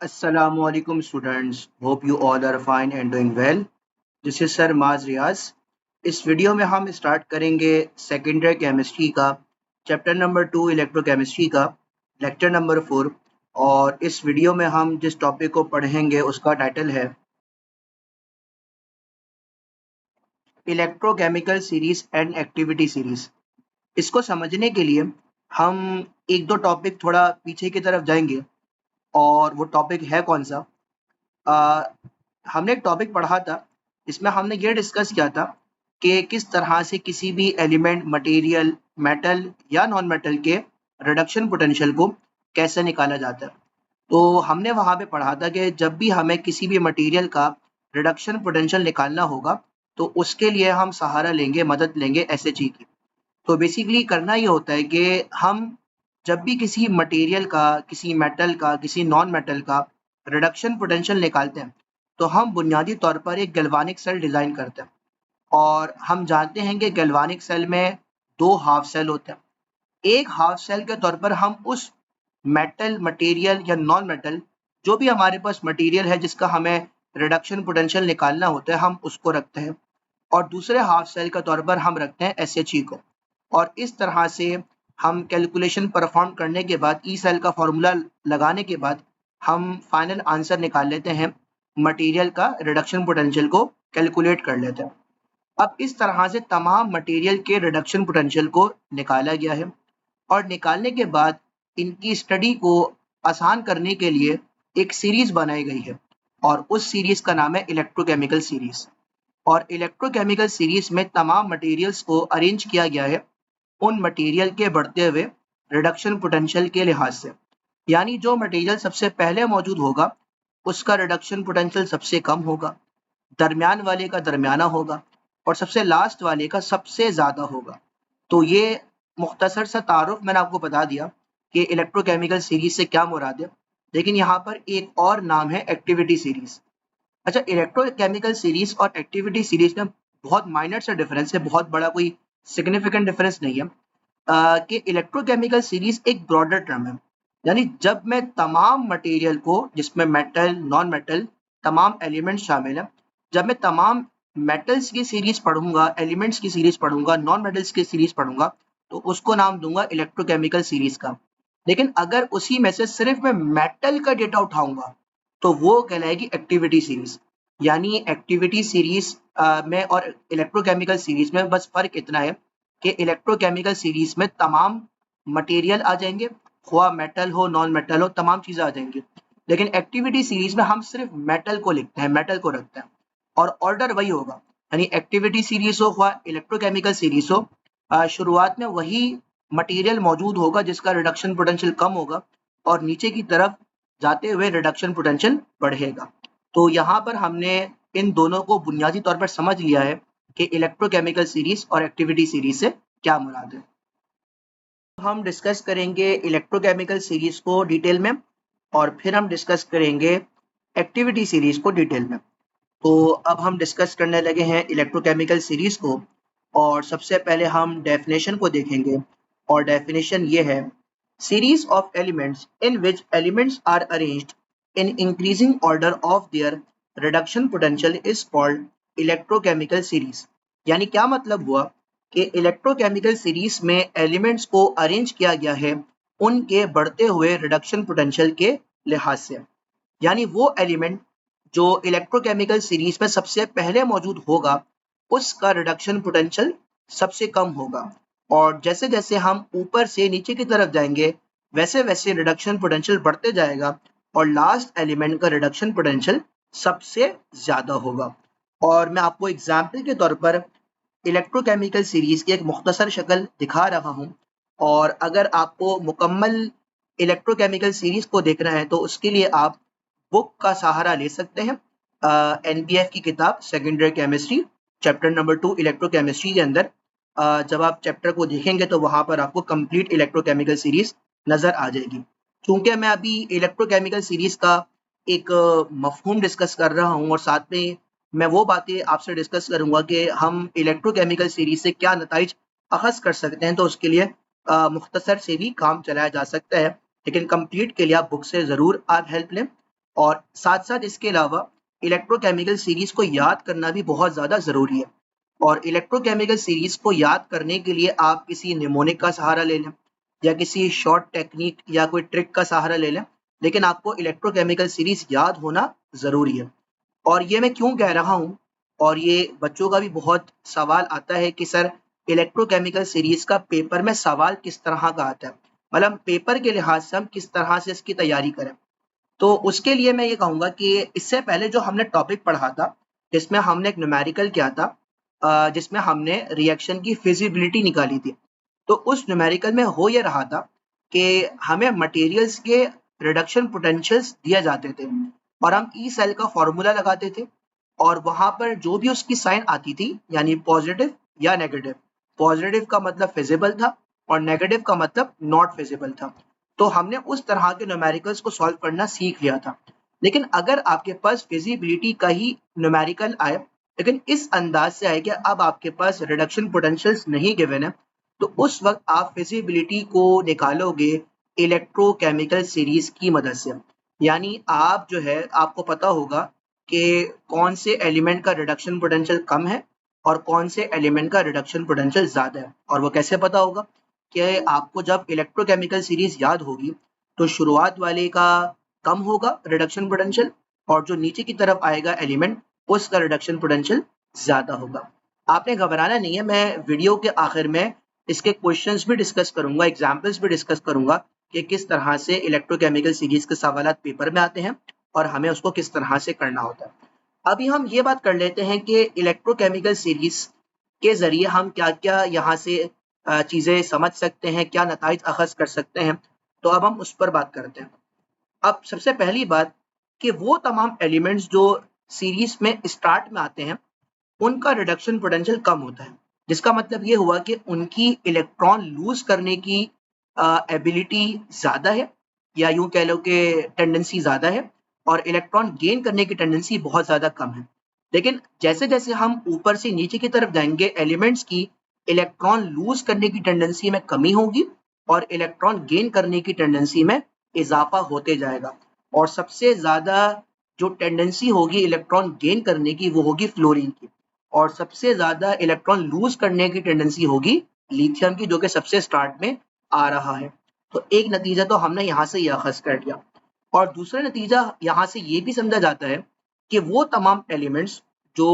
Assalamualaikum students. Hope you all are fine and doing well. This is Sir Maz Riaz. इस video में हम start करेंगे second year chemistry का chapter number 2 electrochemistry का lecture number 4। और इस video में हम जिस टॉपिक को पढ़ेंगे उसका टाइटल है electrochemical series and activity series. इसको समझने के लिए हम एक दो टॉपिक थोड़ा पीछे की तरफ जाएंगे। और वो टॉपिक है कौन सा? अ, हमने एक टॉपिक पढ़ा था, इसमें हमने ये डिस्कस किया था कि किस तरह से किसी भी एलिमेंट, मटेरियल, मेटल या नॉन मेटल के रिडक्शन पोटेंशियल को कैसे निकाला जाता है। तो हमने वहाँ पे पढ़ा था कि जब भी हमें किसी भी मटेरियल का रिडक्शन पोटेंशियल निकालना होगा तो उसके लिए हम सहारा लेंगे, मदद लेंगे एसएचई की। तो बेसिकली करना ये होता है कि हम जब भी किसी मटेरियल का, किसी मेटल का, किसी नॉन मेटल का रिडक्शन पोटेंशियल निकालते हैं तो हम बुनियादी तौर पर एक गैल्वानिक सेल डिज़ाइन करते हैं। और हम जानते हैं कि गैल्वानिक सेल में दो हाफ सेल होते हैं। एक हाफ सेल के तौर पर हम उस मेटल, मटेरियल या नॉन मेटल, जो भी हमारे पास मटेरियल है जिसका हमें रिडक्शन पोटेंशियल निकालना होता है, हम उसको रखते हैं। और दूसरे हाफ सेल के तौर पर हम रखते हैं एसएचई को। और इस तरह से हम कैलकुलेशन परफॉर्म करने के बाद, ई सेल का फॉर्मूला लगाने के बाद हम फाइनल आंसर निकाल लेते हैं, मटेरियल का रिडक्शन पोटेंशियल को कैलकुलेट कर लेते हैं। अब इस तरह से तमाम मटेरियल के रिडक्शन पोटेंशियल को निकाला गया है। और निकालने के बाद इनकी स्टडी को आसान करने के लिए एक सीरीज बनाई गई है और उस सीरीज का नाम है इलेक्ट्रोकेमिकल सीरीज। और इलेक्ट्रोकेमिकल सीरीज में तमाम मटेरियल्स को अरेंज किया गया है उन मटेरियल के बढ़ते हुए रिडक्शन पोटेंशियल के लिहाज से। यानी जो मटेरियल सबसे पहले मौजूद होगा उसका रिडक्शन पोटेंशियल सबसे कम होगा, दरमियान वाले का दरमियाना होगा और सबसे लास्ट वाले का सबसे ज़्यादा होगा। तो ये मुख्तसर सा तारुफ मैंने आपको बता दिया कि इलेक्ट्रोकेमिकल सीरीज से क्या मुराद है। लेकिन यहाँ पर एक और नाम है एक्टिविटी सीरीज। अच्छा, इलेक्ट्रोकेमिकल सीरीज और एक्टिविटी सीरीज में बहुत माइनर सा डिफरेंस है, बहुत बड़ा कोई सिग्निफिकेंट डिफरेंस नहीं है। कि इलेक्ट्रोकेमिकल सीरीज एक ब्रॉडर टर्म है। यानी जब मैं तमाम मटेरियल को, जिसमें मेटल, नॉन मेटल, तमाम एलिमेंट्स शामिल हैं, जब मैं तमाम मेटल्स की सीरीज पढ़ूंगा, एलिमेंट्स की सीरीज पढ़ूंगा, नॉन मेटल्स की सीरीज पढ़ूंगा, तो उसको नाम दूंगा इलेक्ट्रोकेमिकल सीरीज का। लेकिन अगर उसी में से सिर्फ मैं मेटल का डेटा उठाऊंगा तो वो कहलाएगी एक्टिविटी सीरीज। यानी एक्टिविटी सीरीज में और इलेक्ट्रोकेमिकल सीरीज में बस फर्क इतना है कि इलेक्ट्रोकेमिकल सीरीज में तमाम मटेरियल आ जाएंगे, ख्वा मेटल हो, नॉन मेटल हो, तमाम चीजें आ जाएंगी। लेकिन एक्टिविटी सीरीज में हम सिर्फ मेटल को लिखते हैं, मेटल को रखते हैं और ऑर्डर वही होगा। यानी एक्टिविटी सीरीज हो ख्वा इलेक्ट्रोकेमिकल सीरीज हो, शुरुआत में वही मटेरियल मौजूद होगा जिसका रिडक्शन पोटेंशियल कम होगा और नीचे की तरफ जाते हुए रिडक्शन पोटेंशियल बढ़ेगा। तो यहाँ पर हमने इन दोनों को बुनियादी तौर पर समझ लिया है कि इलेक्ट्रोकेमिकल सीरीज और एक्टिविटी सीरीज से क्या मुराद है। हम डिस्कस करेंगे इलेक्ट्रोकेमिकल सीरीज को डिटेल में और फिर हम डिस्कस करेंगे एक्टिविटी सीरीज को डिटेल में। तो अब हम डिस्कस करने लगे हैं इलेक्ट्रोकेमिकल सीरीज को। और सबसे पहले हम डेफिनेशन को देखेंगे और डेफिनेशन ये है, series of elements in which elements are arranged in increasing order of their reduction potential is called electrochemical series. यानी क्या मतलब हुआ कि इलेक्ट्रोकेमिकल सीरीज में एलिमेंट्स को अरेंज किया गया है उनके बढ़ते हुए रिडक्शन पोटेंशियल के लिहाज से। यानी वो एलिमेंट जो इलेक्ट्रोकेमिकल सीरीज में सबसे पहले मौजूद होगा उसका रिडक्शन पोटेंशियल सबसे कम होगा। और जैसे जैसे हम ऊपर से नीचे की तरफ जाएंगे वैसे वैसे रिडक्शन पोटेंशियल बढ़ते जाएगा और लास्ट एलिमेंट का रिडक्शन पोटेंशियल सबसे ज्यादा होगा। और मैं आपको एग्जाम्पल के तौर पर इलेक्ट्रोकेमिकल सीरीज की एक मुख्तसर शक्ल दिखा रहा हूँ। और अगर आपको मुकम्मल इलेक्ट्रोकेमिकल सीरीज को देखना है तो उसके लिए आप बुक का सहारा ले सकते हैं। एनबीएफ की किताब second year chemistry chapter number 2 electrochemistry के अंदर जब आप चैप्टर को देखेंगे तो वहाँ पर आपको कंप्लीट इलेक्ट्रोकेमिकल सीरीज नज़र आ जाएगी। क्योंकि मैं अभी इलेक्ट्रोकेमिकल सीरीज का एक मफहूम डिस्कस कर रहा हूँ और साथ में मैं वो बातें आपसे डिस्कस करूंगा कि हम इलेक्ट्रोकेमिकल सीरीज से क्या नताइज अखज़ कर सकते हैं, तो उसके लिए मुख्तसर से भी काम चलाया जा सकता है। लेकिन कंप्लीट के लिए आप बुक से ज़रूर आप हेल्प लें। और साथ साथ इसके अलावा इलेक्ट्रोकेमिकल सीरीज को याद करना भी बहुत ज़्यादा ज़रूरी है। और इलेक्ट्रोकेमिकल सीरीज को याद करने के लिए आप किसी निमोनिक का सहारा ले लें या किसी शॉर्ट टेक्निक या कोई ट्रिक का सहारा ले लें, लेकिन आपको इलेक्ट्रोकेमिकल सीरीज याद होना ज़रूरी है। और ये मैं क्यों कह रहा हूँ, और ये बच्चों का भी बहुत सवाल आता है कि सर इलेक्ट्रोकेमिकल सीरीज का पेपर में सवाल किस तरह का आता है, मतलब पेपर के लिहाज से हम किस तरह से इसकी तैयारी करें। तो उसके लिए मैं ये कहूँगा कि इससे पहले जो हमने टॉपिक पढ़ा था, जिसमें हमने एक न्यूमेरिकल किया था, जिसमें हमने रिएक्शन की फिजिबिलिटी निकाली थी। तो उस न्यूमेरिकल में हो ये रहा था कि हमें मटेरियल्स के रिडक्शन पोटेंशियल्स दिए जाते थे और हम ई सेल का फॉर्मूला लगाते थे और वहां पर जो भी उसकी साइन आती थी, यानी पॉजिटिव या नेगेटिव, पॉजिटिव का मतलब फिजिबल था और नेगेटिव का मतलब नॉट फिजिबल था। तो हमने उस तरह के न्यूमेरिकल्स को सॉल्व करना सीख लिया था। लेकिन अगर आपके पास फिजिबिलिटी का ही न्यूमेरिकल आए, लेकिन इस अंदाज से आए कि अब आपके पास रिडक्शन पोटेंशियल्स नहीं गिवन है, तो उस वक्त आप फिजिबिलिटी को निकालोगे इलेक्ट्रोकेमिकल सीरीज की मदद से। यानी आप जो है, आपको पता होगा कि कौन से एलिमेंट का रिडक्शन पोटेंशियल कम है और कौन से एलिमेंट का रिडक्शन पोटेंशियल ज़्यादा है। और वो कैसे पता होगा कि आपको जब इलेक्ट्रोकेमिकल सीरीज याद होगी तो शुरुआत वाले का कम होगा रिडक्शन पोटेंशियल और जो नीचे की तरफ आएगा एलिमेंट, उसका रिडक्शन पोटेंशियल ज़्यादा होगा। आपने घबराना नहीं है, मैं वीडियो के आखिर में इसके क्वेश्चंस भी डिस्कस करूंगा, एग्जाम्पल्स भी डिस्कस करूंगा कि किस तरह से इलेक्ट्रोकेमिकल सीरीज के सवाल पेपर में आते हैं और हमें उसको किस तरह से करना होता है। अभी हम ये बात कर लेते हैं कि इलेक्ट्रोकेमिकल सीरीज के जरिए हम क्या क्या यहाँ से चीज़ें समझ सकते हैं, क्या नताइज अखज़ कर सकते हैं। तो अब हम उस पर बात करते हैं। अब सबसे पहली बात कि वो तमाम एलिमेंट्स जो सीरीज में स्टार्ट में आते हैं, उनका रिडक्शन पोटेंशियल कम होता है, जिसका मतलब ये हुआ कि उनकी इलेक्ट्रॉन लूज करने की एबिलिटी ज़्यादा है, या यूं कह लो कि टेंडेंसी ज़्यादा है, और इलेक्ट्रॉन गेन करने की टेंडेंसी बहुत ज़्यादा कम है। लेकिन जैसे जैसे हम ऊपर से नीचे की तरफ जाएंगे, एलिमेंट्स की इलेक्ट्रॉन लूज करने की टेंडेंसी में कमी होगी और इलेक्ट्रॉन गेन करने की टेंडेंसी में इजाफा होते जाएगा। और सबसे ज़्यादा जो टेंडेंसी होगी इलेक्ट्रॉन गेन करने की, वो होगी फ्लोरीन की, और सबसे ज़्यादा इलेक्ट्रॉन लूज करने की टेंडेंसी होगी लिथियम की, जो कि सबसे स्टार्ट में आ रहा है। तो एक नतीजा तो हमने यहाँ से यह अखज़ कर लिया। और दूसरा नतीजा यहाँ से ये भी समझा जाता है कि वो तमाम एलिमेंट्स जो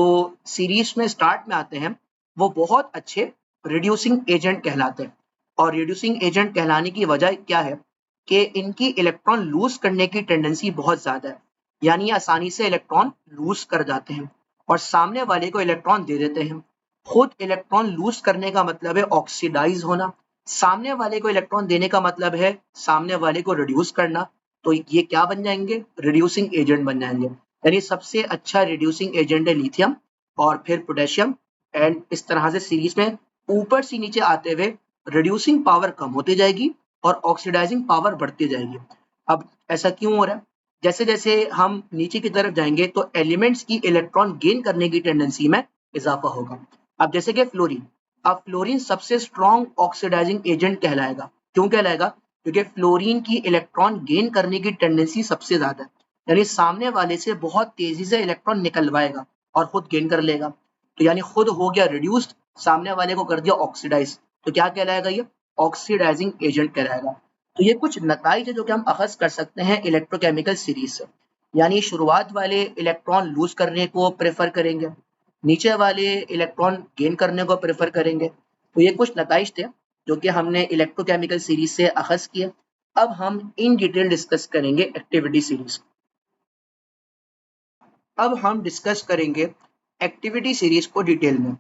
सीरीज में स्टार्ट में आते हैं, वो बहुत अच्छे रिड्यूसिंग एजेंट कहलाते हैं। और रिड्यूसिंग एजेंट कहलाने की वजह क्या है कि इनकी इलेक्ट्रॉन लूज करने की टेंडेंसी बहुत ज़्यादा है, यानी आसानी से इलेक्ट्रॉन लूज कर जाते हैं और सामने वाले को इलेक्ट्रॉन दे देते हैं। खुद इलेक्ट्रॉन लूज करने का मतलब है ऑक्सीडाइज होना, सामने वाले को इलेक्ट्रॉन देने का मतलब है सामने वाले को रिड्यूस करना। तो ये क्या बन जाएंगे? रिड्यूसिंग एजेंट बन जाएंगे। यानी सबसे अच्छा रिड्यूसिंग एजेंट है लिथियम और फिर पोटेशियम। एंड इस तरह से सीरीज में ऊपर से नीचे आते हुए रिड्यूसिंग पावर कम होती जाएगी और ऑक्सीडाइजिंग पावर बढ़ती जाएगी। अब ऐसा क्यों हो रहा है? जैसे जैसे हम नीचे की तरफ जाएंगे तो एलिमेंट्स की इलेक्ट्रॉन गेन करने की टेंडेंसी में इजाफा होगा। अब जैसे कि फ्लोरीन, अब फ्लोरीन सबसे स्ट्रॉन्ग ऑक्सीडाइजिंग एजेंट कहलाएगा। क्यों कहलाएगा? क्योंकि फ्लोरीन की इलेक्ट्रॉन गेन करने की टेंडेंसी सबसे ज्यादा है, यानी सामने वाले से बहुत तेजी से इलेक्ट्रॉन निकलवाएगा और खुद गेन कर लेगा। तो यानी खुद हो गया रिड्यूस्ड, सामने वाले को कर दिया ऑक्सीडाइज, तो क्या कहलाएगा? ये ऑक्सीडाइजिंग एजेंट कहलाएगा। तो ये कुछ नताइज है जो कि हम अखज़ कर सकते हैं इलेक्ट्रोकेमिकल सीरीज से। यानी शुरुआत वाले इलेक्ट्रॉन लूज करने को प्रेफर करेंगे, नीचे वाले इलेक्ट्रॉन गेन करने को प्रेफर करेंगे। तो ये कुछ नताइज थे जो कि हमने इलेक्ट्रोकेमिकल सीरीज से अखज़ किए। अब हम इन डिटेल डिस्कस करेंगे एक्टिविटी सीरीज। अब हम डिस्कस करेंगे एक्टिविटी सीरीज को डिटेल में,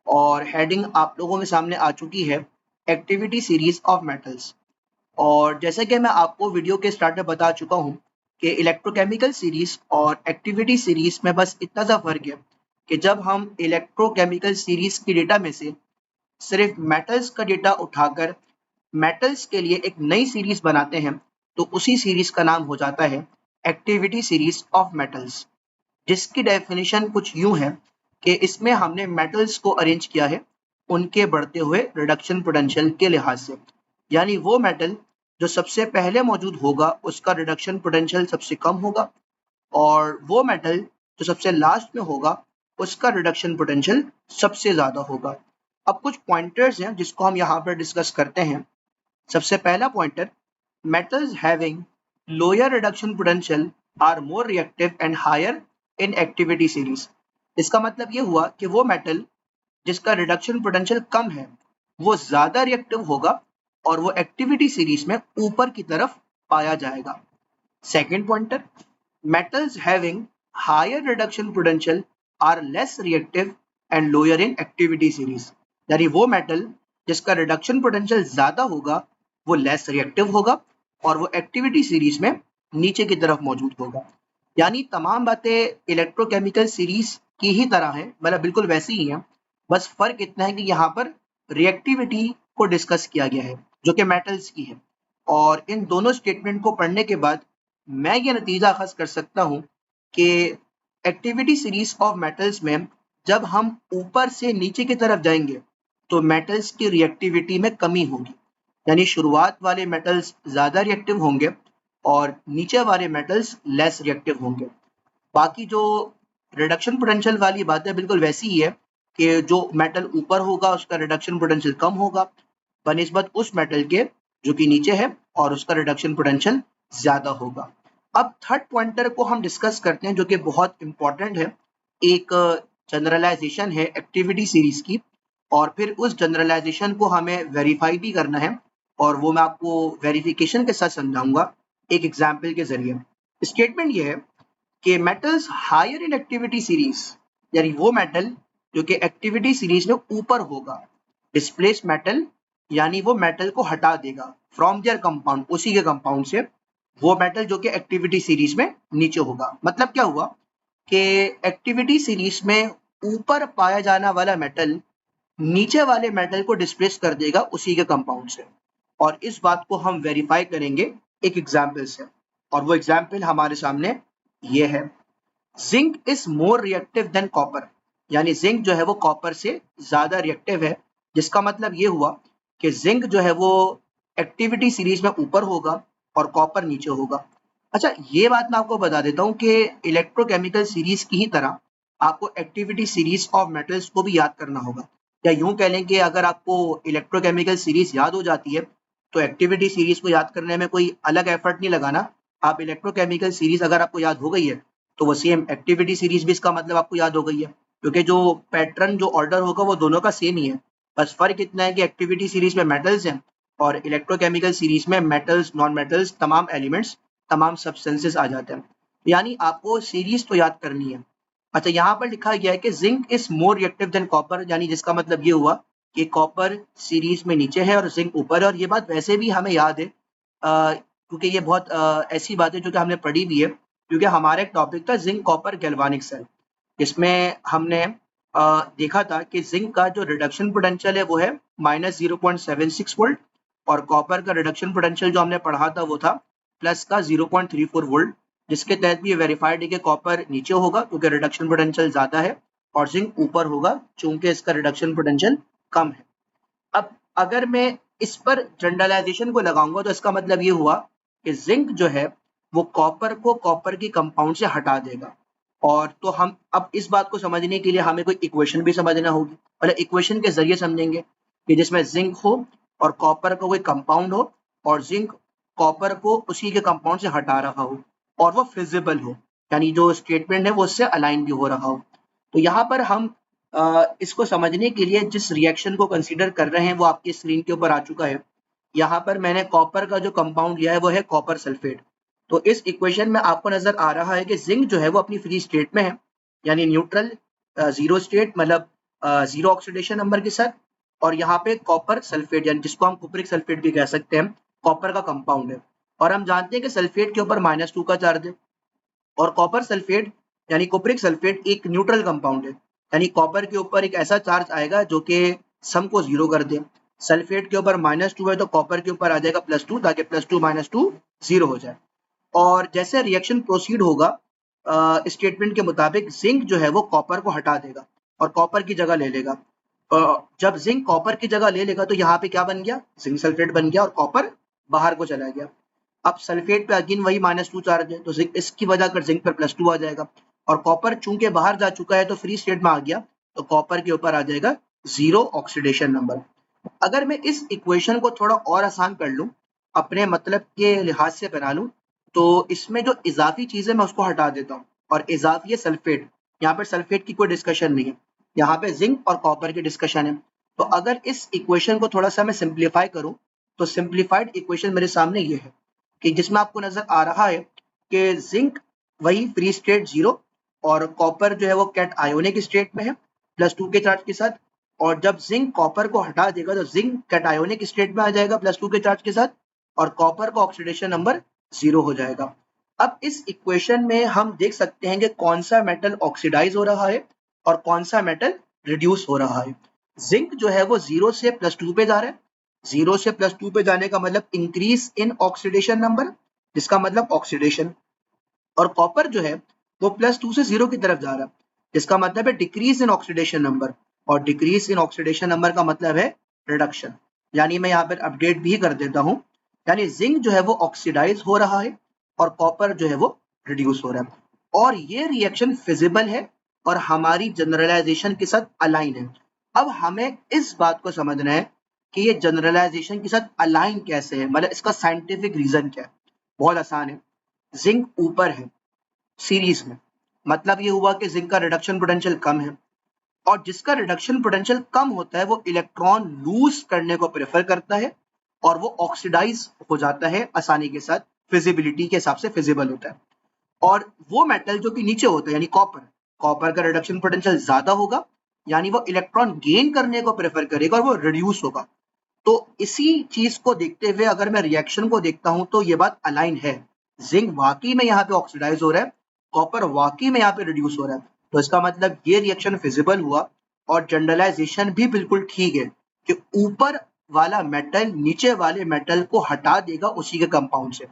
और हेडिंग आप लोगों के सामने आ चुकी है, एक्टिविटी सीरीज ऑफ मेटल्स। और जैसे कि मैं आपको वीडियो के स्टार्ट में बता चुका हूँ कि इलेक्ट्रोकेमिकल सीरीज और एक्टिविटी सीरीज में बस इतना सा फर्क है कि जब हम इलेक्ट्रोकेमिकल सीरीज की डेटा में से सिर्फ मेटल्स का डेटा उठाकर मेटल्स के लिए एक नई सीरीज बनाते हैं, तो उसी सीरीज का नाम हो जाता है एक्टिविटी सीरीज ऑफ मेटल्स, जिसकी डेफिनेशन कुछ यूं है कि इसमें हमने मेटल्स को अरेंज किया है उनके बढ़ते हुए रिडक्शन पोटेंशियल के लिहाज से। यानी वो मेटल जो सबसे पहले मौजूद होगा उसका रिडक्शन पोटेंशियल सबसे कम होगा, और वो मेटल जो सबसे लास्ट में होगा उसका रिडक्शन पोटेंशियल सबसे ज़्यादा होगा। अब कुछ पॉइंटर्स हैं जिसको हम यहाँ पर डिस्कस करते हैं। सबसे पहला pointer, metals having lower reduction potential are more reactive and higher in activity series। इसका मतलब ये हुआ कि वो मेटल जिसका रिडक्शन पोटेंशियल कम है वो ज्यादा रिएक्टिव होगा और वो एक्टिविटी सीरीज में ऊपर की तरफ पाया जाएगा। Second pointer, metals having higher reduction potential are less reactive and lower in activity series। यानी वो मेटल जिसका रिडक्शन पोटेंशियल ज्यादा होगा वो लेस रिएक्टिव होगा और वो एक्टिविटी सीरीज में नीचे की तरफ मौजूद होगा। यानी तमाम बातें इलेक्ट्रोकेमिकल सीरीज की ही तरह है, मतलब बिल्कुल वैसी ही है, बस फर्क इतना है कि यहाँ पर रिएक्टिविटी को डिस्कस किया गया है जो कि मेटल्स की है। और इन दोनों स्टेटमेंट को पढ़ने के बाद मैं ये नतीजा अखज़ कर सकता हूँ कि एक्टिविटी सीरीज ऑफ मेटल्स में जब हम ऊपर से नीचे की तरफ जाएंगे तो मेटल्स की रिएक्टिविटी में कमी होगी। यानी शुरुआत वाले मेटल्स ज़्यादा रिएक्टिव होंगे और नीचे वाले मेटल्स लेस रिएक्टिव होंगे। बाकी जो रिडक्शन पोटेंशियल वाली बात है बिल्कुल वैसी ही है कि जो मेटल ऊपर होगा उसका रिडक्शन पोटेंशियल कम होगा बनिस्बत उस मेटल के जो कि नीचे है और उसका रिडक्शन पोटेंशियल ज्यादा होगा। अब थर्ड पॉइंटर को हम डिस्कस करते हैं जो कि बहुत इंपॉर्टेंट है। एक जनरलाइजेशन है एक्टिविटी सीरीज की और फिर उस जनरलाइजेशन को हमें वेरीफाई भी करना है और वो मैं आपको वेरिफिकेशन के साथ समझाऊंगा एक एग्जाम्पल के जरिए। स्टेटमेंट ये है कि metals higher in activity series, यानी वो मेटल जो कि एक्टिविटी सीरीज में ऊपर होगा, डिस्प्लेस मेटल यानी वो मेटल को हटा देगा फ्रॉम देयर कंपाउंड, उसी के कंपाउंड से, वो मेटल जो कि एक्टिविटी सीरीज में नीचे होगा। मतलब क्या हुआ कि एक्टिविटी सीरीज में ऊपर पाया जाना वाला मेटल नीचे वाले मेटल को डिस्प्लेस कर देगा उसी के कंपाउंड से। और इस बात को हम वेरीफाई करेंगे एक एग्जाम्पल से और वो एग्जाम्पल हमारे सामने ये है। Zinc is more reactive than copper, यानी जिंक जो है वो कॉपर से ज्यादा रिएक्टिव है, जिसका मतलब ये हुआ कि जिंक जो है वो एक्टिविटी सीरीज में ऊपर होगा और कॉपर नीचे होगा। अच्छा, ये बात मैं आपको बता देता हूँ कि इलेक्ट्रोकेमिकल सीरीज की ही तरह आपको एक्टिविटी सीरीज ऑफ मेटल्स को भी याद करना होगा। या यूं कह लें कि अगर आपको इलेक्ट्रोकेमिकल सीरीज याद हो जाती है तो एक्टिविटी सीरीज को याद करने में कोई अलग एफर्ट नहीं लगाना। आप इलेक्ट्रोकेमिकल सीरीज अगर आपको याद हो गई है तो वो सेम एक्टिविटी सीरीज भी इसका मतलब आपको याद हो गई है, क्योंकि जो पैटर्न जो ऑर्डर होगा वो दोनों का सेम ही है। बस फर्क इतना है कि एक्टिविटी सीरीज में मेटल्स हैं और इलेक्ट्रोकेमिकल सीरीज में मेटल्स, नॉन मेटल्स, तमाम एलिमेंट्स, तमाम सब्सटेंसेस आ जाते हैं। यानी आपको सीरीज तो याद करनी है। अच्छा, यहाँ पर लिखा गया है कि zinc is more reactive than copper, यानी जिसका मतलब ये हुआ कि कॉपर सीरीज में नीचे है और जिंक ऊपर है। और ये बात वैसे भी हमें याद है क्योंकि ये बहुत ऐसी बात है जो कि हमने पढ़ी भी है, क्योंकि हमारा एक टॉपिक था जिंक कॉपर गैल्वानिक सेल, इसमें हमने देखा था कि जिंक का जो रिडक्शन पोटेंशियल है वो है -0.76 वोल्ट और कॉपर का रिडक्शन पोटेंशियल जो हमने पढ़ा था वो था प्लस का 0.34 वोल्ट, जिसके तहत भी ये वेरीफाइड है कि कॉपर नीचे होगा क्योंकि रिडक्शन पोटेंशियल ज्यादा है और जिंक ऊपर होगा चूंकि इसका रिडक्शन पोटेंशियल कम है। अब अगर मैं इस पर जनरलाइजेशन को लगाऊंगा तो इसका मतलब ये हुआ कि जिंक जो है वो कॉपर को कॉपर की कंपाउंड से हटा देगा। और तो हम अब इस बात को समझने के लिए हमें कोई इक्वेशन भी समझना होगी, मतलब इक्वेशन के जरिए समझेंगे कि जिसमें जिंक हो और कॉपर का कोई कंपाउंड हो और जिंक कॉपर को उसी के कंपाउंड से हटा रहा हो और वो फिजिबल हो, यानी जो स्टेटमेंट है वो उससे अलाइन भी हो रहा हो। तो यहाँ पर हम इसको समझने के लिए जिस रिएक्शन को कंसीडर कर रहे हैं वो आपकी स्क्रीन के ऊपर आ चुका है। यहाँ पर मैंने कॉपर का जो कंपाउंड लिया है वो है कॉपर सल्फेट। तो इस इक्वेशन में आपको नजर आ रहा है कि जिंक जो है वो अपनी फ्री स्टेट में है, यानी न्यूट्रल जीरो स्टेट, मतलब जीरो ऑक्सीडेशन नंबर के साथ। और यहाँ पे कॉपर सल्फेट यानी जिसको हम कुप्रिक सल्फेट भी कह सकते हैं, कॉपर का कंपाउंड है। और हम जानते हैं कि सल्फेट के ऊपर -2 का चार्ज है और कॉपर सल्फेट यानी कुप्रिक सल्फेट एक न्यूट्रल कंपाउंड है, यानी कॉपर के ऊपर एक ऐसा चार्ज आएगा जो कि सम को जीरो कर दे। सल्फेट के ऊपर -2 है तो कॉपर के ऊपर आ जाएगा +2 ताकि +2 -2 जीरो हो जाए। और जैसे रिएक्शन प्रोसीड होगा स्टेटमेंट के मुताबिक जिंक जो है वो कॉपर को हटा देगा और कॉपर की जगह ले लेगा। जब जिंक कॉपर की जगह ले लेगा तो यहाँ पे क्या बन गया, जिंक सल्फेट बन गया और कॉपर बाहर को चला गया। अब सल्फेट पे अगेन वही -2 चार्ज है, तो जिंक इसकी वजह कर जिंक पर +2 आ जाएगा, और कॉपर चूंकि बाहर जा चुका है तो फ्री स्टेट में आ गया, तो कॉपर के ऊपर आ जाएगा 0 ऑक्सीडेशन नंबर। अगर मैं इस इक्वेशन को थोड़ा और आसान कर लूं, अपने मतलब के लिहाज से बना लूं, तो इसमें जो इजाफी चीज है मैं उसको हटा देता हूँ, और इजाफी है सल्फेट। यहाँ पर सल्फेट की कोई डिस्कशन नहीं है, यहाँ पे जिंक और कॉपर की डिस्कशन है। तो अगर इस इक्वेशन को थोड़ा सा मैं सिंप्लीफाई करूं, तो सिंप्लीफाइड इक्वेशन मेरे सामने ये है कि जिसमें आपको नजर आ रहा है कि जिंक वही फ्री स्टेट 0, और कॉपर जो है वो कैट आयोनिक स्टेट में है +2 के चार्ज के साथ, और जब जिंक कॉपर को हटा देगा तो जिंक कैटायोनिक स्टेट में आ जाएगा +2 के चार्ज के साथ, और कॉपर का ऑक्सीडेशन नंबर 0 हो जाएगा। अब इस इक्वेशन में हम देख सकते हैं कि कौन सा मेटल ऑक्सीडाइज हो रहा है और कौन सा मेटल रिड्यूस हो रहा है। जिंक जो है वो 0 से +2 पे जा रहा है, 0 से +2 पे जाने का मतलब इंक्रीज इन ऑक्सीडेशन नंबर, जिसका मतलब ऑक्सीडेशन, और कॉपर जो है वो +2 से 0 की तरफ जा रहा है, जिसका मतलब है डिक्रीज इन ऑक्सीडेशन नंबर, और डिक्रीज इन ऑक्सीडेशन नंबर का मतलब है रिडक्शन। यानी मैं यहाँ पर अपडेट भी कर देता हूँ, यानी जिंक जो है वो ऑक्सीडाइज हो रहा है और कॉपर जो है वो रिड्यूस हो रहा है, और ये रिएक्शन फिजिबल है और हमारी जनरलाइजेशन के साथ अलाइन है। अब हमें इस बात को समझना है कि ये जनरलाइजेशन के साथ अलाइन कैसे है, मतलब इसका साइंटिफिक रीजन क्या है। बहुत आसान है, जिंक ऊपर है सीरीज में, मतलब ये हुआ कि जिंक का रिडक्शन पोटेंशियल कम है, और जिसका रिडक्शन पोटेंशियल कम होता है वो इलेक्ट्रॉन लूज करने को प्रेफर करता है, और वो ऑक्सीडाइज हो जाता है आसानी के साथ, फिजिबिलिटी के हिसाब से फिजिबल होता है। और वो मेटल जो कि नीचे होता है यानी कॉपर, कॉपर का रिडक्शन पोटेंशियल ज्यादा होगा, यानी वो इलेक्ट्रॉन गेन करने को प्रेफर करेगा और वो रिड्यूस होगा। तो इसी चीज को देखते हुए अगर मैं रिएक्शन को देखता हूं तो ये बात अलाइन है, जिंक वाकई में यहाँ पे ऑक्सीडाइज हो रहा है, कॉपर वाकई में यहाँ पे रिड्यूस हो रहा है, तो इसका मतलब ये रिएक्शन फिजिबल हुआ, और जनरलाइजेशन भी बिल्कुल ठीक है कि ऊपर वाला मेटल नीचे वाले मेटल को हटा देगा उसी के कंपाउंड से।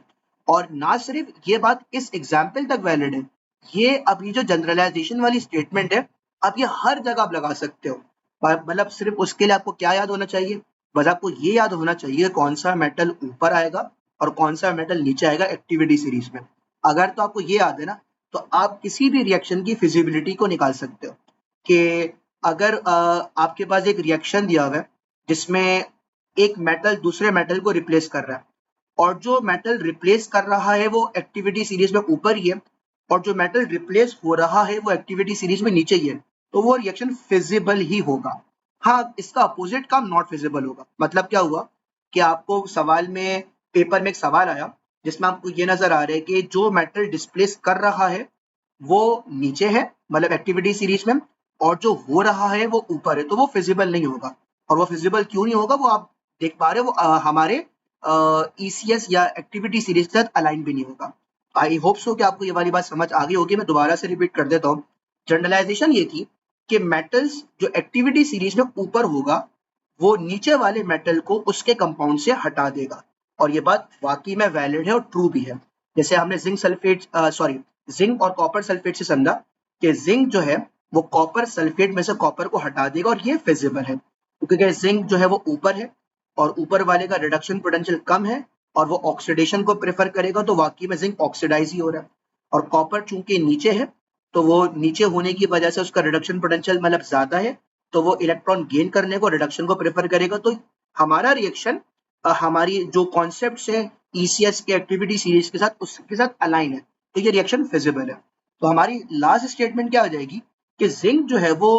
और ना सिर्फ ये बात इस एग्जाम्पल तक वैलिड है, ये अभी जो जनरलाइजेशन वाली स्टेटमेंट है, आप ये हर जगह आप लगा सकते हो। मतलब सिर्फ उसके लिए आपको क्या याद होना चाहिए, बस आपको ये याद होना चाहिए कौन सा मेटल ऊपर आएगा और कौन सा मेटल नीचे आएगा एक्टिविटी सीरीज में। अगर तो आपको ये याद है ना, तो आप किसी भी रिएक्शन की फिजिबिलिटी को निकाल सकते हो कि अगर आपके पास एक रिएक्शन दिया हुआ है जिसमें एक मेटल दूसरे मेटल को रिप्लेस कर रहा है, और जो मेटल रिप्लेस कर रहा है वो एक्टिविटी सीरीज में ऊपर ही है, और जो मेटल रिप्लेस हो रहा है वो एक्टिविटी सीरीज में नीचे ही है, तो वो रिएक्शन फिजिबल ही होगा। हाँ, इसका अपोजिट काम नॉट फिजिबल होगा। मतलब क्या हुआ कि आपको सवाल में, पेपर में एक सवाल आया जिसमें आपको ये नजर आ रहा है कि जो मेटल डिस्प्लेस कर रहा है वो नीचे है, मतलब एक्टिविटी सीरीज में, और जो हो रहा है वो ऊपर है, तो वो फिजिबल नहीं होगा। और वो फिजिबल क्यों नहीं होगा, वो आप देख पा रहे हो, वो हमारे ईसीएस या एक्टिविटी सीरीज के साथ अलाइन भी नहीं होगा। आई होप सो कि आपको ये वाली बात समझ आ गई होगी। मैं दोबारा से रिपीट कर देता हूँ, जनरलाइजेशन ये थी कि मेटल्स जो एक्टिविटी सीरीज में ऊपर होगा वो नीचे वाले मेटल को उसके कंपाउंड से हटा देगा, और ये बात वाकई में वैलिड है और ट्रू भी है। जैसे हमने जिंक सल्फेट जिंक और कॉपर सल्फेट से समझा कि जिंक जो है वो कॉपर सल्फेट में से कॉपर को हटा देगा, और ये फिजिबल है क्योंकि जिंक जो है वो ऊपर है और ऊपर वाले का रिडक्शन पोटेंशियल कम है, और वो ऑक्सीडेशन को प्रेफर करेगा, तो वाकई में जिंक ऑक्सीडाइज ही हो रहा है। और कॉपर चूंकि नीचे है, तो वो नीचे होने की वजह से उसका रिडक्शन पोटेंशियल मतलब ज्यादा है, तो वो इलेक्ट्रॉन गेन करने को, रिडक्शन को प्रेफर करेगा। तो हमारा रिएक्शन हमारी जो कॉन्सेप्ट है ईसीएस के एक्टिविटी सीरीज के साथ उसके साथ अलाइन है, तो ये रिएक्शन फिजिबल है। तो हमारी लास्ट स्टेटमेंट क्या हो जाएगी कि जिंक जो है वो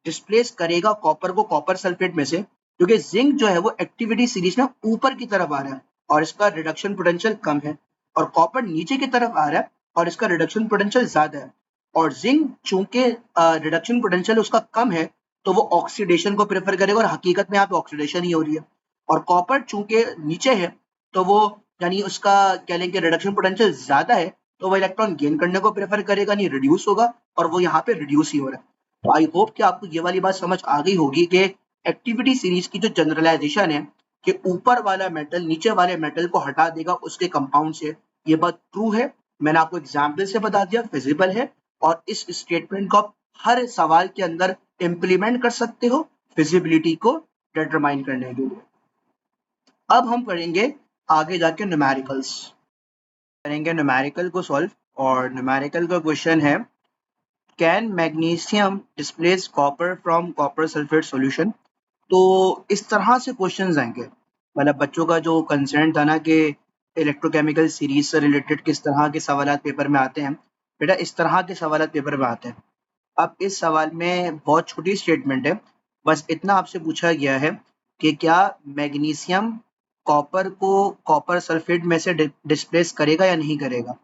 डिस्प्लेस करेगा कॉपर को कॉपर सल्फेट में से, क्योंकि जिंक जो है वो एक्टिविटी सीरीज में ऊपर की तरफ आ रहा है और इसका रिडक्शन पोटेंशियल कम है, और कॉपर नीचे की तरफ आ रहा है और इसका रिडक्शन पोटेंशियल ज्यादा है। और जिंक चूंकि रिडक्शन पोटेंशियल उसका कम है, तो वो ऑक्सीडेशन को प्रेफर करेगा, और हकीकत में यहाँ पे ऑक्सीडेशन ही हो रही है। और कॉपर चूंकि नीचे है, तो वो यानी उसका कह लें कि रिडक्शन पोटेंशियल ज्यादा है, तो वो इलेक्ट्रॉन गेन करने को प्रेफर करेगा, नहीं रिड्यूस होगा, और वो यहाँ पे रिड्यूस ही हो रहा है। तो आई होप कि आपको ये वाली बात समझ आ गई होगी कि एक्टिविटी सीरीज की जो जनरलाइजेशन है कि ऊपर वाला मेटल नीचे वाले मेटल को हटा देगा उसके कंपाउंड से, ये बात ट्रू है। मैंने आपको एग्जाम्पल से बता दिया, फिजिबल है, और इस स्टेटमेंट को आप हर सवाल के अंदर इम्प्लीमेंट कर सकते हो फिजिबिलिटी को डिटरमाइन करने के लिए। अब हम पढ़ेंगे आगे जाके न्यूमेरिकल्स। करेंगे न्यूमेरिकल को सॉल्व। और न्यूमेरिकल का क्वेश्चन है, can magnesium displace copper from copper sulphate solution. तो इस तरह से क्वेश्चंस आएंगे, मतलब बच्चों का जो कंसर्न था ना कि इलेक्ट्रोकेमिकल सीरीज से रिलेटेड किस तरह के सवाल पेपर में आते हैं, बेटा इस तरह के सवाल पेपर में आते हैं। अब इस सवाल में बहुत छोटी स्टेटमेंट है, बस इतना आपसे पूछा गया है कि क्या मैग्नीशियम कॉपर को कॉपर सल्फेट में से डिस्प्लेस करेगा या नहीं करेगा।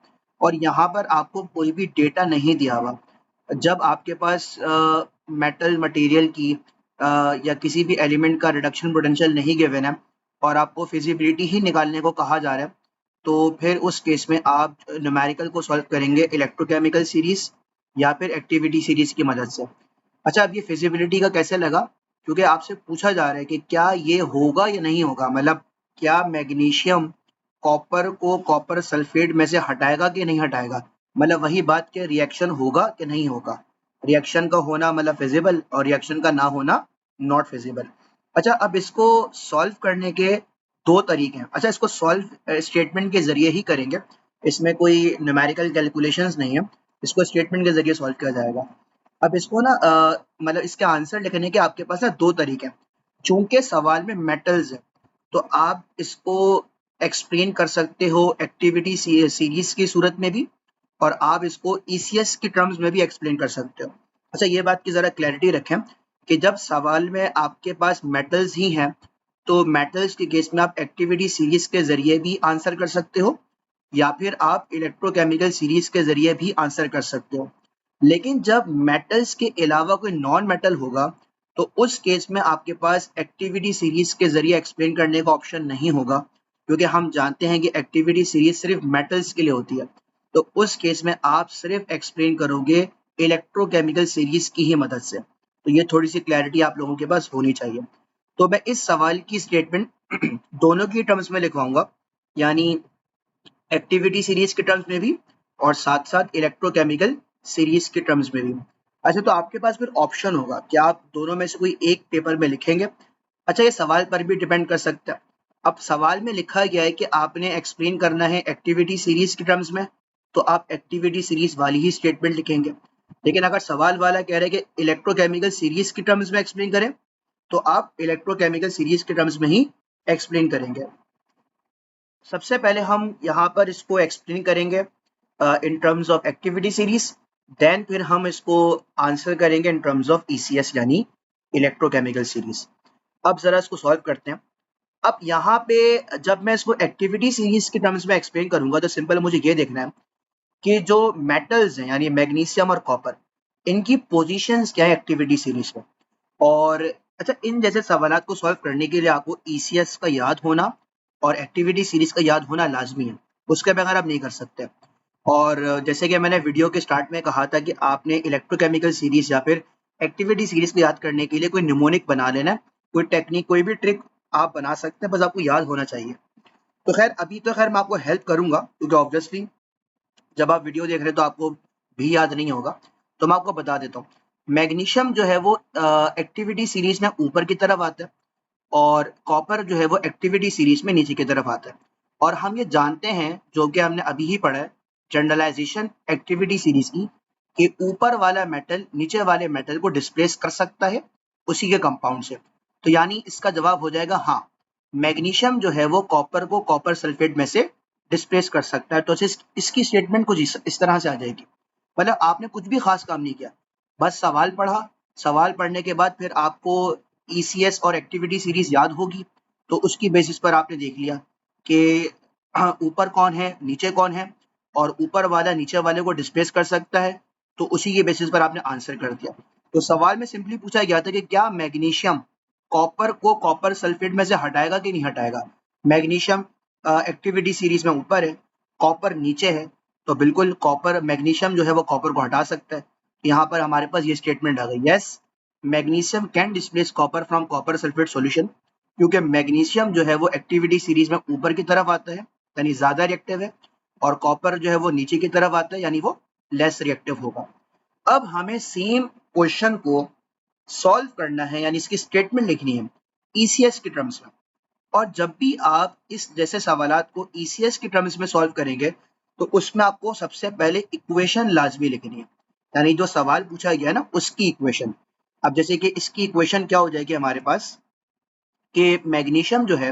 और यहाँ पर आपको कोई भी डेटा नहीं दिया हुआ। जब आपके पास मेटल मटेरियल की या किसी भी एलिमेंट का रिडक्शन पोटेंशियल नहीं गिवन है और आपको फिजिबिलिटी ही निकालने को कहा जा रहा है, तो फिर उस केस में आप न्यूमेरिकल को सॉल्व करेंगे इलेक्ट्रोकेमिकल सीरीज या फिर एक्टिविटी सीरीज की मदद से। अच्छा, अब ये फिजिबिलिटी का कैसे लगा, क्योंकि आपसे पूछा जा रहा है कि क्या ये होगा या नहीं होगा, मतलब क्या मैग्नीशियम कॉपर को कॉपर सल्फेट में से हटाएगा कि नहीं हटाएगा। मतलब वही बात कि रिएक्शन होगा कि नहीं होगा। रिएक्शन का होना मतलब फिजिबल और रिएक्शन का ना होना नॉट फिजिबल। अच्छा, अब इसको सॉल्व करने के दो तरीके हैं। अच्छा, इसको सॉल्व स्टेटमेंट के जरिए ही करेंगे, इसमें कोई न्यूमेरिकल कैलकुलेशंस नहीं है, इसको स्टेटमेंट के जरिए सॉल्व किया जाएगा। अब इसको ना मतलब इसके आंसर लिखने के आपके पास ना दो तरीके हैं। चूंकि सवाल में मेटल्स है, तो आप इसको एक्सप्लेन कर सकते हो एक्टिविटी सीरीज की सूरत में भी, और आप इसको ईसीएस की टर्म्स में भी एक्सप्लेन कर सकते हो। अच्छा, ये बात की जरा क्लैरिटी रखें कि जब सवाल में आपके पास मेटल्स ही हैं, तो मेटल्स के केस में आप एक्टिविटी सीरीज के जरिए भी आंसर कर सकते हो या फिर आप इलेक्ट्रोकेमिकल सीरीज के जरिए भी आंसर कर सकते हो। लेकिन जब मेटल्स के अलावा कोई नॉन मेटल होगा, तो उस केस में आपके पास एक्टिविटी सीरीज के जरिए एक्सप्लेन करने का ऑप्शन नहीं होगा, क्योंकि हम जानते हैं कि एक्टिविटी सीरीज सिर्फ मेटल्स के लिए होती है। तो उस केस में आप सिर्फ एक्सप्लेन करोगे इलेक्ट्रोकेमिकल सीरीज की ही मदद से। तो ये थोड़ी सी क्लैरिटी आप लोगों के पास होनी चाहिए। तो मैं इस सवाल की स्टेटमेंट दोनों की टर्म्स में लिखवाऊंगा, यानी एक्टिविटी सीरीज के टर्म्स में भी और साथ साथ इलेक्ट्रोकेमिकल सीरीज के टर्म्स में भी। अच्छा, तो आपके पास फिर ऑप्शन होगा कि आप दोनों में से कोई एक पेपर में लिखेंगे। अच्छा, ये सवाल पर भी डिपेंड कर सकता है। अब सवाल में लिखा गया है कि आपने एक्सप्लेन करना है एक्टिविटी सीरीज के टर्म्स में, तो आप एक्टिविटी सीरीज वाली ही स्टेटमेंट लिखेंगे। लेकिन अगर सवाल वाला कह रहे हैं कि इलेक्ट्रोकेमिकल सीरीज के टर्म्स में एक्सप्लेन करें, तो आप इलेक्ट्रोकेमिकल सीरीज के टर्म्स में ही एक्सप्लेन करेंगे। सबसे पहले हम यहाँ पर इसको एक्सप्लेन करेंगे in terms of activity series, then फिर हम इसको आंसर करेंगे इन टर्म्स ऑफ ईसीएस यानी इलेक्ट्रोकेमिकल सीरीज। अब जरा इसको सॉल्व करते हैं। अब यहाँ पे जब मैं इसको एक्टिविटी सीरीज के टर्म्स में एक्सप्लेन करूंगा, तो सिंपल मुझे ये देखना है कि जो मेटल्स हैं यानी मैग्नीशियम और कॉपर, इनकी पोजीशंस क्या है एक्टिविटी सीरीज में। और अच्छा, इन जैसे सवालात को सॉल्व करने के लिए आपको ईसीएस का याद होना और एक्टिविटी सीरीज का याद होना लाजमी है, उसके बगैर आप नहीं कर सकते। और जैसे कि मैंने वीडियो के स्टार्ट में कहा था कि आपने इलेक्ट्रोकेमिकल सीरीज या फिर एक्टिविटी सीरीज को याद करने के लिए कोई निमोनिक बना लेना है, कोई टेक्निक कोई भी ट्रिक आप बना सकते हैं, बस आपको याद होना चाहिए। तो खैर अभी तो खैर मैं आपको हेल्प करूंगा, क्योंकि ऑब्वियसली जब आप वीडियो देख रहे हैं तो आपको भी याद नहीं होगा। तो मैं आपको बता देता हूँ, मैग्नीशियम जो है वो एक्टिविटी सीरीज में ऊपर की तरफ आता है और कॉपर जो है वो एक्टिविटी सीरीज में नीचे की तरफ आता है। और हम ये जानते हैं, जो कि हमने अभी ही पढ़ा है, जनरलाइजेशन एक्टिविटी सीरीज की, कि ऊपर वाला मेटल नीचे वाले मेटल को डिस्प्लेस कर सकता है उसी के कंपाउंड से। तो यानी इसका जवाब हो जाएगा हाँ, मैग्नीशियम जो है वो कॉपर को कॉपर सल्फेट में से डिस्प्लेस कर सकता है। तो इसकी स्टेटमेंट कुछ इस तरह से आ जाएगी। मतलब आपने कुछ भी खास काम नहीं किया, बस सवाल पढ़ा, सवाल पढ़ने के बाद फिर आपको ईसीएस और एक्टिविटी सीरीज याद होगी, तो उसकी बेसिस पर आपने देख लिया कि ऊपर कौन है नीचे कौन है, और ऊपर वाला नीचे वाले को डिस्प्लेस कर सकता है, तो उसी के बेसिस पर आपने आंसर कर दिया। तो सवाल में सिंपली पूछा गया था कि क्या मैग्नीशियम कॉपर को कॉपर सल्फेट में से हटाएगा कि नहीं हटाएगा। मैग्नीशियम एक्टिविटी सीरीज में ऊपर है, कॉपर नीचे है, तो बिल्कुल कॉपर मैग्नीशियम जो है वो कॉपर को हटा सकता है। यहाँ पर हमारे पास ये स्टेटमेंट आ गई, yes magnesium can displace copper from copper sulphate solution, क्योंकि मैग्नीशियम जो है वो एक्टिविटी सीरीज में ऊपर की तरफ आता है यानी ज्यादा रिएक्टिव है, और कॉपर जो है वो नीचे की तरफ आता है यानी वो लेस रिएक्टिव होगा। अब हमें सेम क्वेश्चन को सॉल्व करना है, यानी इसकी स्टेटमेंट लिखनी है ईसीएस के टर्म्स में। और जब भी आप इस जैसे सवालात को ईसीएस के टर्म्स में सॉल्व करेंगे, तो उसमें आपको सबसे पहले इक्वेशन लाजमी लिखनी है, यानी जो सवाल पूछा गया है ना उसकी इक्वेशन। अब जैसे कि इसकी इक्वेशन क्या हो जाएगी हमारे पास कि मैग्नीशियम जो है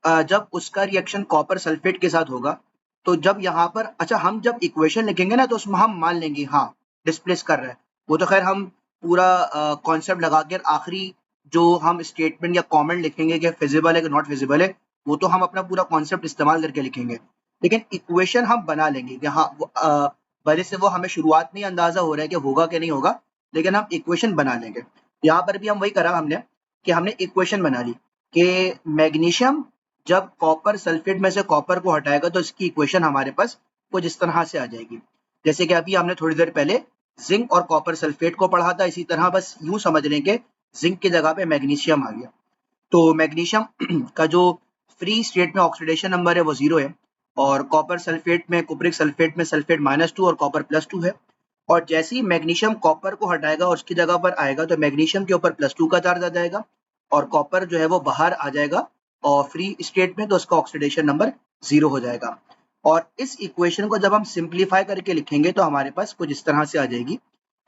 जब उसका रिएक्शन कॉपर सल्फेट के साथ होगा, तो जब यहाँ पर अच्छा हम जब इक्वेशन लिखेंगे ना तो उसमें हम मान लेंगे हाँ डिस्प्लेस कर रहा है। वो तो खैर हम पूरा कॉन्सेप्ट लगा के आखिरी जो हम स्टेटमेंट या कमेंट लिखेंगे कि फिजिबल है कि नॉट फिजिबल है, वो तो हम अपना पूरा कॉन्सेप्ट इस्तेमाल करके लिखेंगे। लेकिन इक्वेशन हम बना लेंगे कि हाँ भले से वो हमें शुरुआत में ही अंदाजा हो रहा है कि होगा कि नहीं होगा, लेकिन हम इक्वेशन बना लेंगे। यहाँ पर भी हम वही करा हमने कि हमने इक्वेशन बना ली कि मैग्नीशियम जब कॉपर सल्फेट में से कॉपर को हटाएगा तो इसकी इक्वेशन हमारे पास कुछ इस तरह से आ जाएगी। जैसे कि अभी हमने थोड़ी देर पहले जिंक और कॉपर सल्फेट को पढ़ा था, इसी तरह बस यूं समझ लें कि जिंक की जगह पे मैग्नीशियम आ गया। तो मैग्नीशियम का जो फ्री स्टेट में ऑक्सीडेशन नंबर है वो 0 है, और कॉपर सल्फेट में कुप्रिक सल्फेट में सल्फेट -2 और कॉपर +2 है। और जैसे ही मैग्नीशियम कॉपर को हटाएगा और उसकी जगह पर आएगा तो मैग्नीशियम के ऊपर +2 का चार्ज आ जाएगा और कॉपर जो है वो बाहर आ जाएगा और फ्री स्टेट में, तो उसका ऑक्सीडेशन नंबर 0 हो जाएगा। और इस इक्वेशन को जब हम सिंप्लीफाई करके लिखेंगे तो हमारे पास कुछ इस तरह से आ जाएगी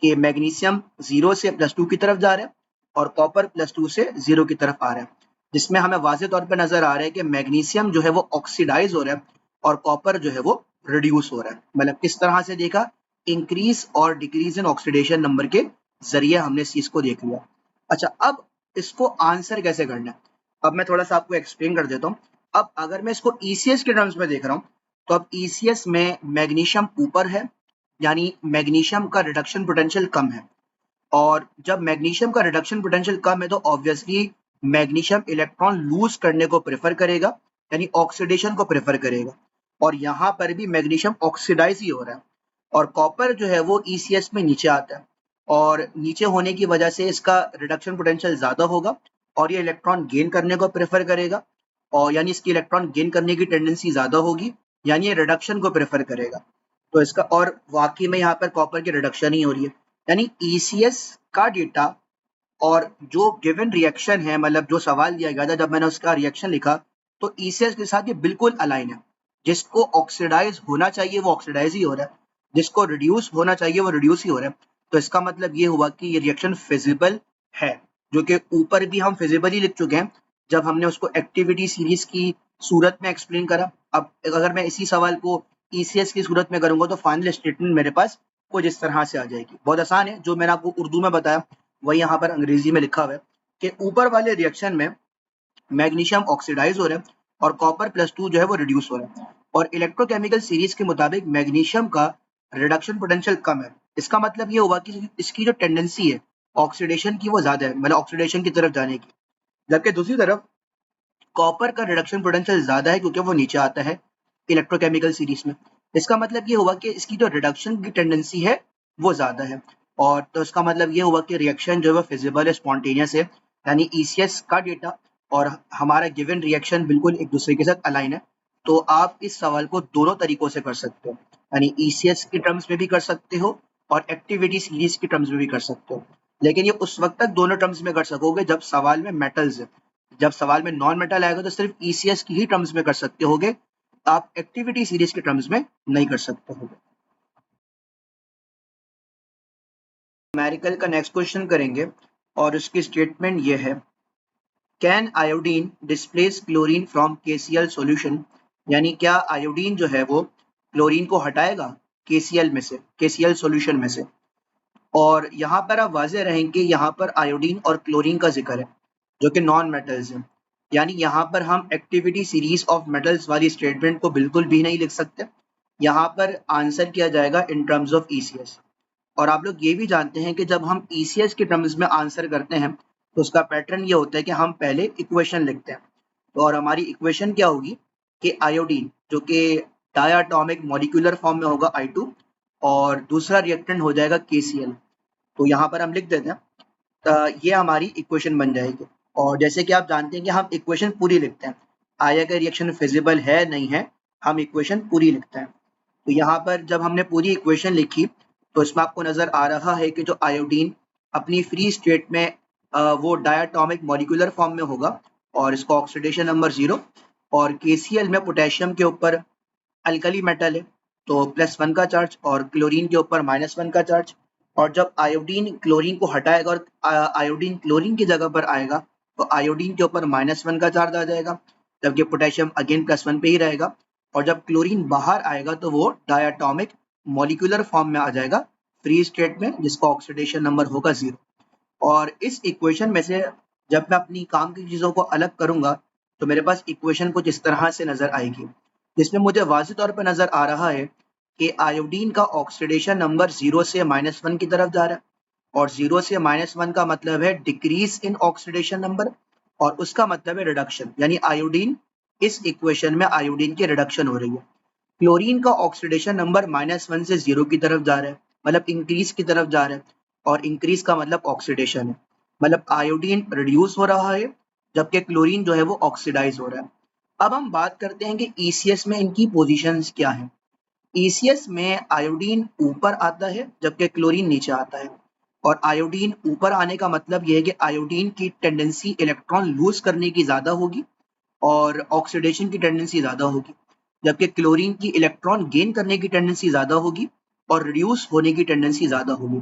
कि मैग्नीशियम 0 से +2 की तरफ जा रहा है और कॉपर +2 से 0 की तरफ आ रहा है, जिसमें हमें वाज़ेह तौर पे नजर आ रहा है कि मैग्नीशियम जो है वो ऑक्सीडाइज हो रहा है और कॉपर जो है वो रिड्यूस हो रहा है। मतलब किस तरह से देखा, इंक्रीज और डिक्रीज इन ऑक्सीडेशन नंबर के जरिए हमने इस चीज को देख लिया। अच्छा, अब इसको आंसर कैसे करना है, अब मैं थोड़ा सा आपको एक्सप्लेन कर देता हूँ। अब अगर मैं इसको ईसीएस के टर्म्स में देख रहा हूँ तो अब ईसीएस में मैग्नीशियम ऊपर है, यानी मैग्नीशियम का रिडक्शन पोटेंशियल कम है। और जब मैग्नीशियम का रिडक्शन पोटेंशियल कम है तो ऑब्वियसली मैग्नीशियम इलेक्ट्रॉन लूज करने को प्रेफर करेगा, यानी ऑक्सीडेशन को प्रेफर करेगा। और यहाँ पर भी मैग्नीशियम ऑक्सीडाइज ही हो रहा है और कॉपर जो है वो ईसीएस में नीचे आता है, और नीचे होने की वजह से इसका रिडक्शन पोटेंशियल ज्यादा होगा और ये इलेक्ट्रॉन गेन करने को प्रेफर करेगा, और यानी इसकी इलेक्ट्रॉन गेन करने की टेंडेंसी ज्यादा होगी, यानी ये रिडक्शन को प्रेफर करेगा। तो इसका और वाकई में यहाँ पर कॉपर की रिडक्शन ही हो रही है, यानी ईसीएस का डेटा और जो गिवन रिएक्शन है, मतलब जो सवाल दिया गया था जब मैंने उसका रिएक्शन लिखा तो ईसीएस के साथ ये बिल्कुल अलाइन है। जिसको ऑक्सीडाइज होना चाहिए वो ऑक्सीडाइज ही हो रहा है, जिसको रिड्यूस होना चाहिए वो रिड्यूस ही हो रहा है। तो इसका मतलब ये हुआ कि ये रिएक्शन फिजिबल है, जो कि ऊपर भी हम फिजिबल ही लिख चुके हैं जब हमने उसको एक्टिविटी सीरीज की सूरत में एक्सप्लेन करा। अब अगर मैं इसी सवाल को ईसीएस की सूरत में करूंगा तो फाइनल स्टेटमेंट मेरे पास कुछ इस तरह से आ जाएगी। बहुत आसान है, जो मैंने आपको उर्दू में बताया वही यहाँ पर अंग्रेजी में लिखा हुआ है कि ऊपर वाले रिएक्शन में मैग्नीशियम ऑक्सीडाइज हो रहा है और कॉपर +2 जो है वो रिड्यूस हो रहा है। और इलेक्ट्रोकेमिकल सीरीज के मुताबिक मैग्नीशियम का रिडक्शन पोटेंशियल कम है। इसका मतलब ये होगा कि इसकी जो टेंडेंसी है ऑक्सीडेशन की वो ज्यादा है, मतलब ऑक्सीडेशन की तरफ जाने की। जबकि दूसरी तरफ कॉपर का रिडक्शन पोटेंशियल ज्यादा है क्योंकि वो नीचे आता है इलेक्ट्रोकेमिकल सीरीज में। इसका मतलब ये हुआ कि इसकी जो रिडक्शन की टेंडेंसी है वो ज्यादा है, और तो इसका मतलब ये हुआ कि रिएक्शन जो है फिजिबल है, स्पॉन्टेनियस है, यानी ईसीएस का डेटा और हमारा गिवन रिएक्शन बिल्कुल एक दूसरे के साथ अलाइन है। तो आप इस सवाल को दोनों तरीकों से कर सकते हो, यानी ईसीएस की टर्म्स में भी कर सकते हो और एक्टिविटी सीरीज की टर्म्स में भी कर सकते हो। लेकिन ये उस वक्त तक दोनों टर्म्स में कर सकोगे जब सवाल में मेटल्स है। जब सवाल में नॉन मेटल आएगा तो सिर्फ ईसीएस की ही टर्म्स में कर सकते होगे, आप एक्टिविटी सीरीज के टर्म्स में नहीं कर सकते होगे। न्यूमेरिकल का नेक्स्ट क्वेश्चन करेंगे और उसकी स्टेटमेंट ये है, can iodine displace chlorine from KCL solution, यानी क्या आयोडीन जो है वो क्लोरीन को हटाएगा केसीएल में से, केसीएल सॉल्यूशन में से। और यहाँ पर आप वाजे रहें कि यहाँ पर आयोडीन और क्लोरीन का जिक्र है जो कि नॉन मेटल्स हैं, यानी यहाँ पर हम एक्टिविटी सीरीज ऑफ मेटल्स वाली स्टेटमेंट को बिल्कुल भी नहीं लिख सकते। यहाँ पर आंसर किया जाएगा इन टर्म्स ऑफ ईसीएस। और आप लोग ये भी जानते हैं कि जब हम ईसीएस के टर्म्स में आंसर करते हैं तो उसका पैटर्न ये होता है कि हम पहले इक्वेशन लिखते हैं। तो और हमारी इक्वेशन क्या होगी कि आयोडीन जो कि डायटोमिक मॉलिक्यूलर फॉर्म में होगा I2 और दूसरा रिएक्टेंट हो जाएगा KCl। तो यहाँ पर हम लिख देते हैं, ये हमारी इक्वेशन बन जाएगी। और जैसे कि आप जानते हैं कि हम इक्वेशन पूरी लिखते हैं, आया का रिएक्शन फिजिबल है नहीं है, हम इक्वेशन पूरी लिखते हैं। तो यहाँ पर जब हमने पूरी इक्वेशन लिखी तो इसमें आपको नजर आ रहा है कि जो आयोडीन अपनी फ्री स्टेट में वो डायटोमिक मॉलिक्यूलर फॉर्म में होगा और इसका ऑक्सीडेशन नंबर 0, और KCl में पोटेशियम के ऊपर अल्कली मेटल है तो +1 का चार्ज, और क्लोरीन के ऊपर -1 का चार्ज। और जब आयोडीन क्लोरीन को हटाएगा और आयोडीन क्लोरीन की जगह पर आएगा, तो आयोडीन के ऊपर -1 का चार्ज आ जाएगा, जबकि पोटेशियम अगेन +1 पे ही रहेगा। और जब क्लोरीन बाहर आएगा तो वो डायटोमिक मॉलिक्यूलर फॉर्म में आ जाएगा, फ्री स्टेट में, जिसका ऑक्सीडेशन नंबर होगा 0। और इस इक्वेशन में से जब मैं अपनी काम की चीज़ों को अलग करूंगा, तो मेरे पास इक्वेशन कुछ इस तरह से नज़र आएगी, जिसमें मुझे वाज़ेह तौर पर नज़र आ रहा है कि आयोडीन का ऑक्सीडेशन नंबर 0 से -1 की तरफ जा रहा है, और 0 से -1 का मतलब है डिक्रीज इन ऑक्सीडेशन नंबर, और उसका मतलब है रिडक्शन, यानी आयोडीन, इस इक्वेशन में आयोडीन की रिडक्शन हो रही है। क्लोरीन का ऑक्सीडेशन नंबर -1 से 0 की तरफ जा रहा है, मतलब इंक्रीज की तरफ जा रहा है, और इंक्रीज का मतलब ऑक्सीडेशन है, मतलब आयोडीन रिड्यूस हो रहा है, जबकि क्लोरीन जो है वो ऑक्सीडाइज हो रहा है। अब हम बात करते हैं कि ईसीएस में इनकी पोजीशंस क्या है। ईसीएस में आयोडीन ऊपर आता है, जबकि क्लोरीन नीचे आता है। और आयोडीन ऊपर आने का मतलब ये है कि आयोडीन की टेंडेंसी इलेक्ट्रॉन लूज करने की ज्यादा होगी, और ऑक्सीडेशन की टेंडेंसी ज्यादा होगी, जबकि क्लोरीन की इलेक्ट्रॉन गेन करने की टेंडेंसी ज्यादा होगी, और रिड्यूस होने की टेंडेंसी ज्यादा होगी।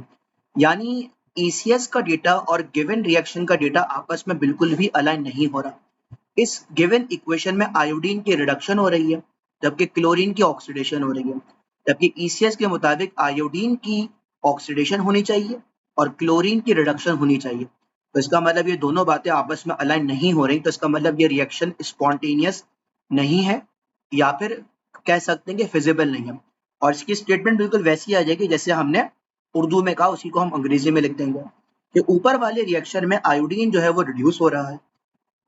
यानी ईसीएस का डेटा और गिवन रिएक्शन का डेटा आपस में बिल्कुल भी अलाइन नहीं हो रहा। इस गिवन इक्वेशन में आयोडीन की रिडक्शन हो रही है, जबकि क्लोरीन की ऑक्सीडेशन हो रही है। जबकि ईसीएस के मुताबिक आयोडीन की ऑक्सीडेशन होनी चाहिए और क्लोरीन की रिडक्शन होनी चाहिए। तो इसका मतलब ये दोनों बातें आपस में अलाइन नहीं हो रही, तो इसका मतलब ये रिएक्शन स्पॉन्टेनियस नहीं है, या फिर कह सकते हैं कि फिजिबल नहीं है। और इसकी स्टेटमेंट बिल्कुल वैसी आ जाएगी जैसे हमने उर्दू में कहा, उसी को हम अंग्रेजी में लिख देंगे कि ऊपर वाले रिएक्शन में आयोडीन जो है वो रिड्यूस हो रहा है,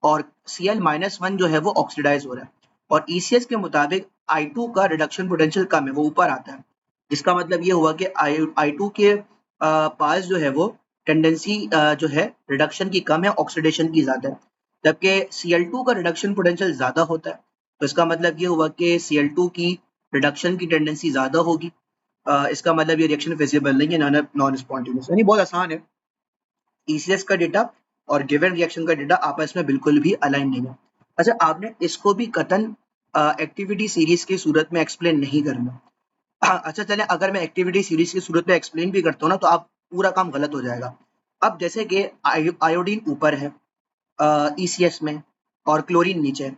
और Cl-1 जो है वो ऑक्सीडाइज हो रहा है। और ECS के मुताबिक I2 का रिडक्शन पोटेंशियल कम है, वो ऊपर आता है, जिसका मतलब ये हुआ कि I2 के पास जो है वो टेंडेंसी जो है रिडक्शन की कम है, ऑक्सीडेशन की ज्यादा है, जबकि Cl2 का रिडक्शन पोटेंशियल ज्यादा होता है। तो इसका मतलब ये हुआ कि Cl2 की रिडक्शन की टेंडेंसी ज्यादा होगी। इसका मतलब ये रिएक्शन फिजिबल नहीं है, नॉन स्पॉन्टेनियस, यानी बहुत आसान है। ईसीएस का डेटा और गिवन रिएक्शन का डेटा आपस में बिल्कुल भी अलाइन नहीं है। अच्छा, आपने इसको भी कतन एक्टिविटी सीरीज की सूरत में एक्सप्लेन नहीं करना। अच्छा चले, अगर मैं एक्टिविटी सीरीज की सूरत में एक्सप्लेन भी करता हूँ ना, तो आप पूरा काम गलत हो जाएगा। अब जैसे कि आयोडीन ऊपर है ईसीएस में, और क्लोरीन नीचे है।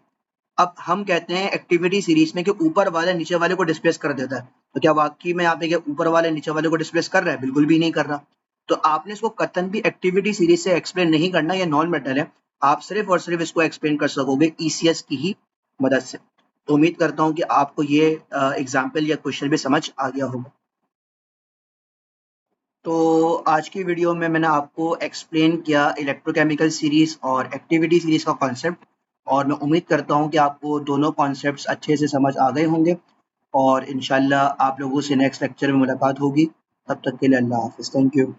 अब हम कहते हैं एक्टिविटी सीरीज में कि ऊपर वाले नीचे वाले को डिस्प्लेस कर देता है, तो क्या वाकई में यहाँ पे क्या ऊपर वाले नीचे वाले को डिस्प्लेस कर रहा है? बिल्कुल भी नहीं कर रहा। तो आपने इसको कतन भी एक्टिविटी सीरीज से एक्सप्लेन नहीं करना, ये नॉन मेटल है। आप सिर्फ और सिर्फ इसको एक्सप्लेन कर सकोगे ईसीएस की ही मदद से। तो उम्मीद करता हूँ कि आपको ये एग्जाम्पल या क्वेश्चन भी समझ आ गया होगा। तो आज की वीडियो में मैंने आपको एक्सप्लेन किया इलेक्ट्रोकेमिकल सीरीज और एक्टिविटी सीरीज का कॉन्सेप्ट, और मैं उम्मीद करता हूँ कि आपको दोनों कॉन्सेप्ट्स अच्छे से समझ आ गए होंगे, और इंशाल्लाह आप लोगों से नेक्स्ट लेक्चर में मुलाकात होगी। तब तक के लिए अल्लाह हाफिज़। Thank you.